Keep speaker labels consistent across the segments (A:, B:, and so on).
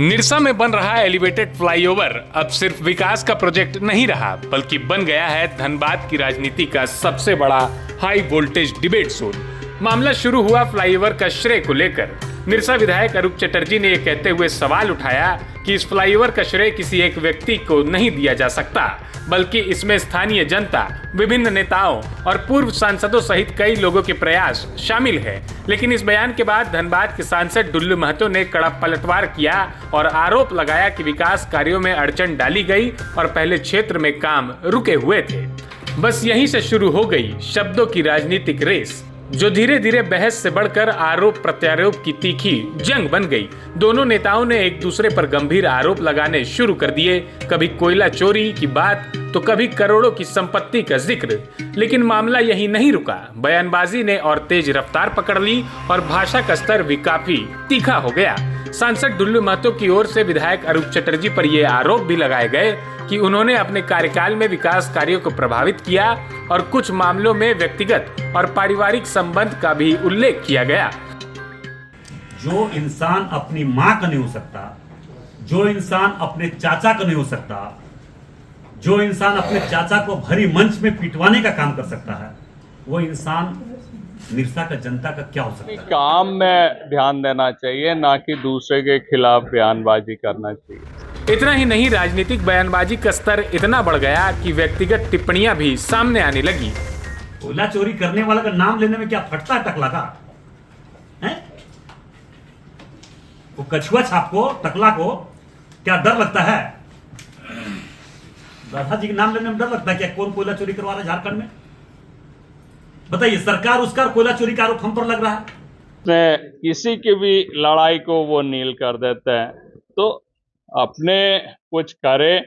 A: निरसा में बन रहा एलिवेटेड फ्लाईओवर अब सिर्फ विकास का प्रोजेक्ट नहीं रहा, बल्कि बन गया है धनबाद की राजनीति का सबसे बड़ा हाई वोल्टेज डिबेट जोन। मामला शुरू हुआ फ्लाईओवर का श्रेय को लेकर। निरसा विधायक अरूप चटर्जी ने यह कहते हुए सवाल उठाया कि इस फ्लाईओवर का श्रेय किसी एक व्यक्ति को नहीं दिया जा सकता, बल्कि इसमें स्थानीय जनता, विभिन्न नेताओं और पूर्व सांसदों सहित कई लोगों के प्रयास शामिल है। लेकिन इस बयान के बाद धनबाद के सांसद डुल्लू महतो ने कड़ा पलटवार किया और आरोप लगाया कि विकास कार्यों में अड़चन डाली गई और पहले क्षेत्र में काम रुके हुए थे। बस यहीं से शुरू हो गई शब्दों की राजनीतिक रेस, जो धीरे धीरे बहस से बढ़कर आरोप प्रत्यारोप की तीखी जंग बन गई। दोनों नेताओं ने एक दूसरे पर गंभीर आरोप लगाने शुरू कर दिए, कभी कोयला चोरी की बात तो कभी करोड़ों की संपत्ति का जिक्र। लेकिन मामला यही नहीं रुका। बयानबाजी ने और तेज रफ्तार पकड़ ली और भाषा का स्तर भी काफी तीखा हो गया। सांसद डुल्लू महतो की ओर से विधायक अरूप चटर्जी पर ये आरोप भी लगाए गए कि उन्होंने अपने कार्यकाल में विकास कार्यों को प्रभावित किया और कुछ मामलों में व्यक्तिगत और पारिवारिक संबंध का भी उल्लेख किया गया।
B: जो इंसान अपनी मां का नहीं हो सकता, जो इंसान अपने चाचा का नहीं हो सकता, जो इंसान अपने चाचा को भरी मंच में पिटवाने का काम कर सकता है, वो इंसान निरसा का जनता का क्या हो सकता है?
C: काम में ध्यान देना चाहिए, ना कि दूसरे के खिलाफ बयानबाजी करना चाहिए।
A: इतना ही नहीं, राजनीतिक बयानबाजी का स्तर इतना बढ़ गया कि व्यक्तिगत टिप्पणियां भी सामने आने लगी।
B: कोयला चोरी करने वाला का नाम लेने में क्या फटता है टकला का? हैं? वो कछुआ छाप को, टकला को क्या डर लगता है? राधा जी के नाम लेने में डर लगता है क्या? कौन कोयला चोरी करवा रहा है झारखंड में? बताइए, सरकार उसका कोयला चोरी का आरोप हम पर लग रहा है।
C: किसी की भी लड़ाई को वो नील कर देते हैं, तो अपने कुछ करे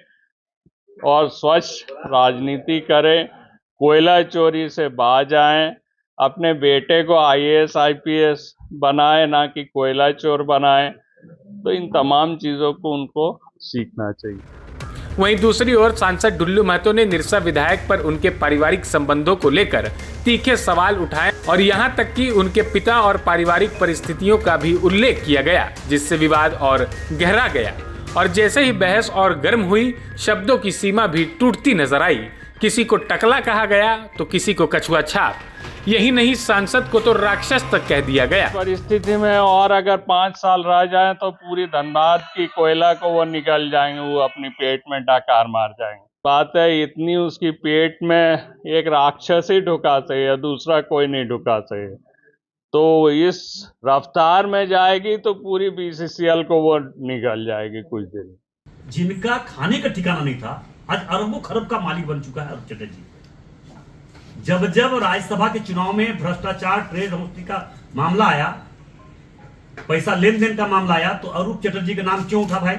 C: और स्वच्छ राजनीति करे, कोयला चोरी से बाज आए, अपने बेटे को IAS IPS बनाए, ना कि कोयला चोर बनाए। तो इन तमाम चीजों को उनको सीखना चाहिए।
A: वहीं दूसरी ओर सांसद डुल्लू महतो ने निरसा विधायक पर उनके पारिवारिक संबंधों को लेकर तीखे सवाल उठाए और यहां तक कि उनके पिता और पारिवारिक परिस्थितियों का भी उल्लेख किया गया, जिससे विवाद और गहरा गया। और जैसे ही बहस और गर्म हुई, शब्दों की सीमा भी टूटती नजर आई। किसी को टकला कहा गया तो किसी को कछुआ छाप। यही नहीं, सांसद को तो राक्षस तक कह दिया गया।
C: परिस्थिति में और अगर 5 साल रह जाए तो पूरी धनबाद की कोयला को वो निकल जाएंगे, वो अपनी पेट में डकार मार जाएंगे। बात है इतनी, उसकी पेट में एक राक्षस ही ढुका सही, दूसरा कोई नहीं ढुका सही। तो इस रफ्तार में जाएगी तो पूरी BCCL को वो निकल जाएगी कुछ दिन।
B: जिनका खाने का ठिकाना नहीं था, आज अरबों खरब का मालिक बन चुका है अरूप चटर्जी। जब जब राज्यसभा के चुनाव में भ्रष्टाचार, ट्रेड होस्टिंग का मामला आया, पैसा लेन देन का मामला आया, तो अरूप चटर्जी का नाम क्यों उठा भाई?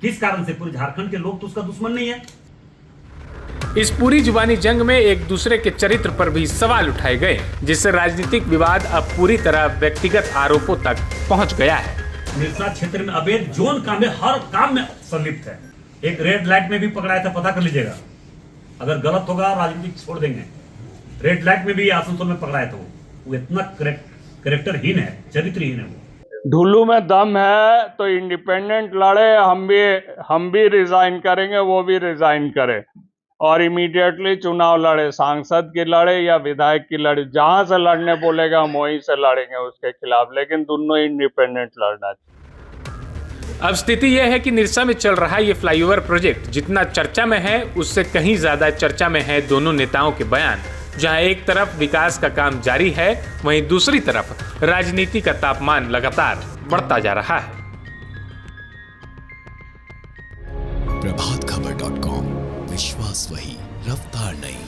B: किस कारण से? पूरे झारखंड के लोग तो उसका दुश्मन नहीं है।
A: इस पूरी जुबानी जंग में एक दूसरे के चरित्र पर भी सवाल उठाए गए, जिससे राजनीतिक विवाद अब पूरी तरह व्यक्तिगत आरोपों तक पहुंच गया है।
B: निरसा क्षेत्र में अवैध जोन काम में हर काम में संलिप्त है। एक रेड लाइट में भी पकड़ाया था, पता कर लीजिएगा। अगर गलत होगा राजनीति छोड़ देंगे। रेड लाइट में भी आसनसोल में पकड़ाया था। वो इतना करेक्टरहीन है, चरित्रहीन है वो।
C: ढुल्लू में दम है तो इंडिपेंडेंट लड़े, हम भी रिजाइन करेंगे, वो भी रिजाइन करे और इमीडिएटली चुनाव लड़े, सांसद की लड़े या विधायक की लड़े। जहां से लड़ने बोलेगा हम वहीं से लड़ेंगे उसके खिलाफ, लेकिन दोनों इंडिपेंडेंट लड़ना चाहिए।
A: अब स्थिति यह है कि निरसा में चल रहा ये फ्लाईओवर प्रोजेक्ट जितना चर्चा में है, उससे कहीं ज्यादा चर्चा में है दोनों नेताओं के बयान। जहां एक तरफ विकास का काम जारी है, वहीं दूसरी तरफ राजनीति का तापमान लगातार बढ़ता जा रहा है।
D: प्रभातखबर.com, विश्वास वही, रफ्तार नहीं।